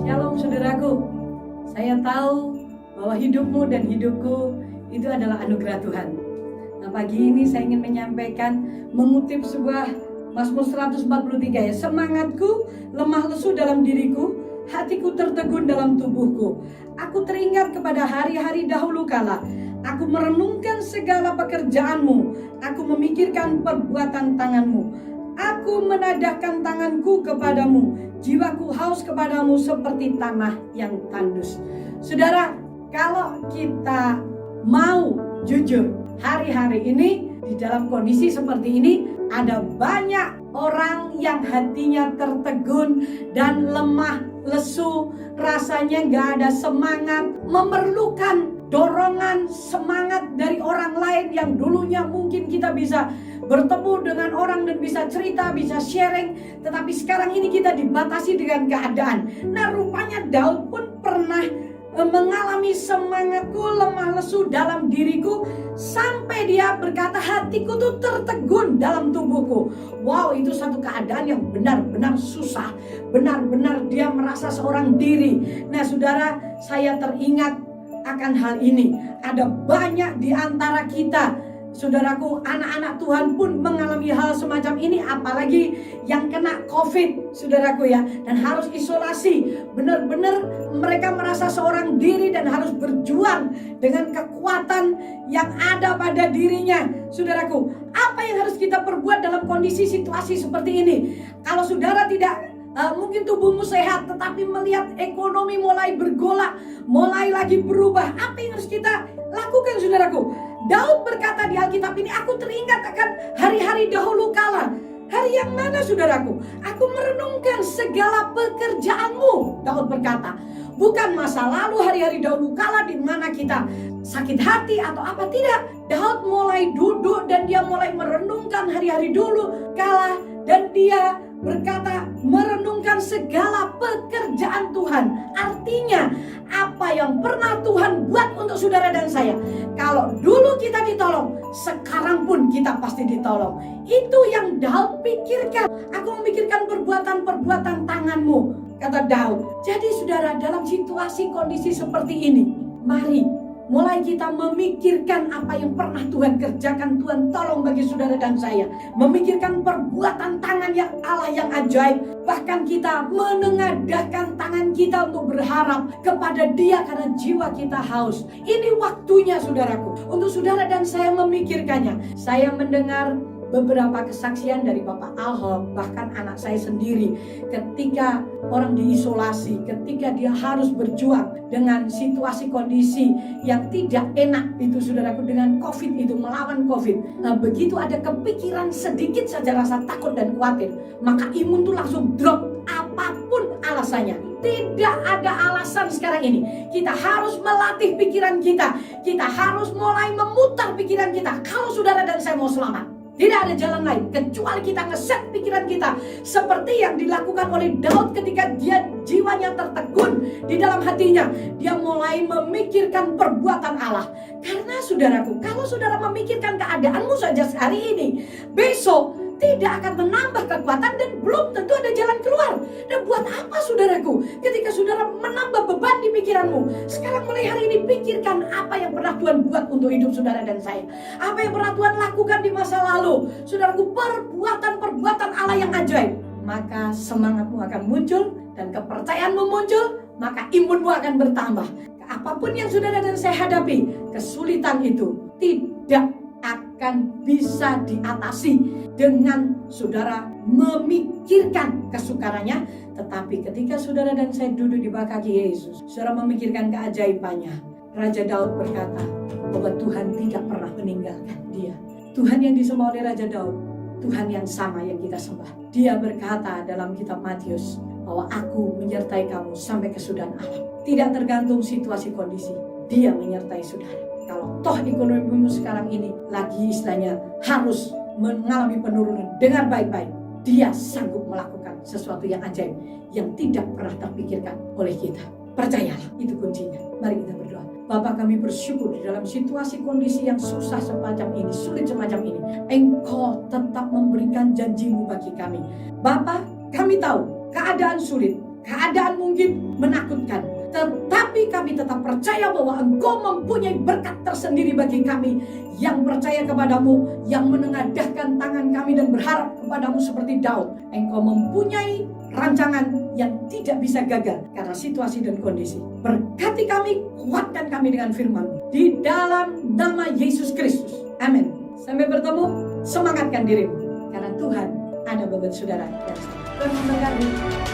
Shalom saudaraku, saya tahu bahwa hidupmu dan hidupku itu adalah anugerah Tuhan. Nah, pagi ini saya ingin menyampaikan, mengutip sebuah Mazmur 143 ya. Semangatku lemah lesu dalam diriku, hatiku tertegun dalam tubuhku. Aku teringat kepada hari-hari dahulu kala. Aku merenungkan segala pekerjaanmu, aku memikirkan perbuatan tanganmu. Aku menadahkan tanganku kepadamu, jiwaku haus kepadamu seperti tanah yang tandus. Saudara, kalau kita mau jujur, hari-hari ini di dalam kondisi seperti ini ada banyak orang yang hatinya tertegun dan lemah lesu, rasanya gak ada semangat, memerlukan dorongan semangat dari orang lain yang dulunya mungkin kita bisa bertemu dengan orang dan bisa cerita, bisa sharing, tetapi sekarang ini kita dibatasi dengan keadaan. Nah, rupanya Daud pun pernah mengalami semangatku lemah lesu dalam diriku, sampai dia berkata hatiku tuh tertegun dalam tubuhku. Wow, itu satu keadaan yang benar-benar susah, benar-benar dia merasa seorang diri. Nah saudara, saya teringat akan hal ini. Ada banyak di antara kita, saudaraku, anak-anak Tuhan pun mengalami hal semacam ini, apalagi yang kena COVID, saudaraku ya, dan harus isolasi. Benar-benar mereka merasa seorang diri dan harus berjuang dengan kekuatan yang ada pada dirinya. Saudaraku, apa yang harus kita perbuat dalam kondisi situasi seperti ini? Kalau saudara tidak mungkin tubuhmu sehat, tetapi melihat ekonomi mulai bergolak, mulai lagi berubah, apa yang harus kita lakukan, saudaraku? Daud berkata di Alkitab ini, aku teringat akan hari-hari dahulu kala. Hari yang mana, saudaraku? Aku merenungkan segala pekerjaanmu, Daud berkata. Bukan masa lalu, hari-hari dahulu kala di mana kita sakit hati atau apa, tidak. Daud mulai duduk dan dia mulai merenungkan hari-hari dulu kala, dan dia berkata merenungkan segala pekerjaan Tuhan. Artinya apa yang pernah Tuhan buat untuk saudara dan saya. Kalau dulu kita ditolong, sekarang pun kita pasti ditolong. Itu yang Daud pikirkan. Aku memikirkan perbuatan-perbuatan tanganmu, kata Daud. Jadi saudara, dalam situasi kondisi seperti ini, mari mulai kita memikirkan apa yang pernah Tuhan kerjakan. Tuhan tolong bagi saudara dan saya. Memikirkan perbuatan tangan yang Allah yang ajaib. Bahkan kita menengadahkan tangan kita untuk berharap kepada Dia karena jiwa kita haus. Ini waktunya, saudaraku, untuk saudara dan saya memikirkannya. Saya mendengar beberapa kesaksian dari Bapak Alhok, bahkan anak saya sendiri, ketika orang diisolasi, ketika dia harus berjuang dengan situasi kondisi yang tidak enak itu, saudaraku, dengan COVID itu, melawan COVID. Nah, begitu ada kepikiran sedikit saja rasa takut dan khawatir, maka imun tuh langsung drop, apapun alasannya. Tidak ada alasan sekarang ini. Kita harus melatih pikiran kita. Kita harus mulai memutar pikiran kita. Kalau saudara dan saya mau selamat, tidak ada jalan lain kecuali kita ngeset pikiran kita seperti yang dilakukan oleh Daud ketika dia jiwanya tertegun di dalam hatinya. Dia mulai memikirkan perbuatan Allah. Karena saudaraku, kalau saudara memikirkan keadaanmu saja hari ini, besok tidak akan menambah kekuatan dan belum tentu ada jalan keluar. Dan buat apa, saudaraku, ketika saudara menambah beban di pikiranmu? Sekarang mulai hari ini pikirkan apa yang pernah Tuhan buat untuk hidup saudara dan saya. Apa yang pernah Tuhan lakukan di masa lalu. Saudaraku, perbuatan-perbuatan Allah yang ajaib. Maka semangatmu akan muncul dan kepercayaanmu muncul, maka imunmu akan bertambah. Apapun yang saudara dan saya hadapi, kesulitan itu tidak akan bisa diatasi dengan saudara memikirkan kesukarannya. Tetapi ketika saudara dan saya duduk di bawah kaki Yesus, saudara memikirkan keajaibannya. Raja Daud berkata bahwa Tuhan tidak pernah meninggalkan dia. Tuhan yang disembah oleh Raja Daud, Tuhan yang sama yang kita sembah. Dia berkata dalam kitab Matius bahwa aku menyertai kamu sampai kesudahan alam. Tidak tergantung situasi kondisi, Dia menyertai saudara. Kalau toh ekonomimu sekarang ini lagi istilahnya harus mengalami penurunan, dengar baik-baik, Dia sanggup melakukan sesuatu yang ajaib yang tidak pernah terpikirkan oleh kita. Percayalah, itu kuncinya. Mari kita berdoa. Bapa, kami bersyukur di dalam situasi kondisi yang susah semacam ini, sulit semacam ini, Engkau tetap memberikan janji-Mu bagi kami. Bapa, kami tahu keadaan sulit, keadaan mungkin menakutkan, tetapi kami tetap percaya bahwa Engkau mempunyai berkat tersendiri bagi kami yang percaya kepadamu, yang menengadahkan tangan kami dan berharap kepadamu seperti Daud. Engkau mempunyai rancangan yang tidak bisa gagal karena situasi dan kondisi. Berkati kami, kuatkan kami dengan firman-Mu di dalam nama Yesus Kristus. Amin. Sampai bertemu, semangatkan dirimu karena Tuhan ada buat saudara. Tuhan memberkati.